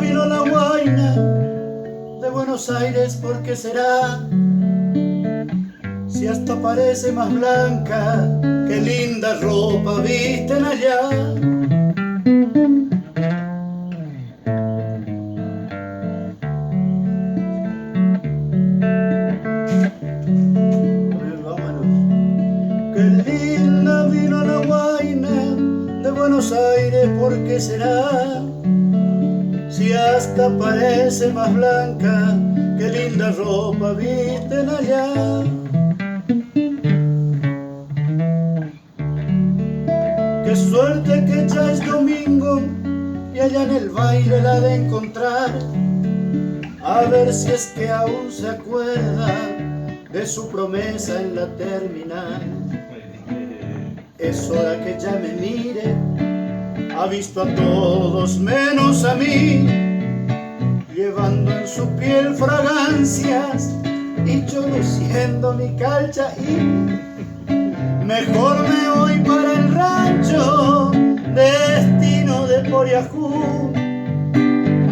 vino la guaina de Buenos Aires, ¿por qué será? Si hasta parece más blanca, qué linda ropa visten allá. Qué linda vino la guaina de Buenos Aires, ¿por qué será? Si hasta parece más blanca, qué linda ropa visten allá. Qué suerte que ya es domingo y allá en el baile la de encontrar. A ver si es que aún se acuerda de su promesa en la terminal. Es hora que ya me mire, ha visto a todos menos a mí, llevando en su piel fragancias y yo luciendo mi calcha. Y mejor me voy para el rancho, destino de Poriajú.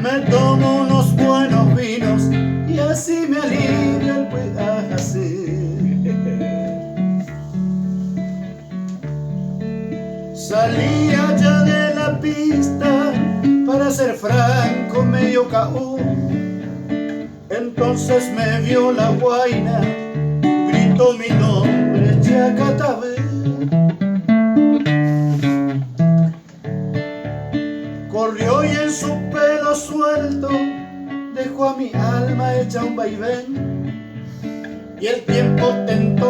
Me tomo unos buenos vinos y así me alivia el así. Salí allá de la pista, para ser franco medio caú. Entonces me vio la guaina, gritó mi nombre, Chacatabé. Corrió y en su pelo suelto dejó a mi alma hecha un vaivén. Y el tiempo tentó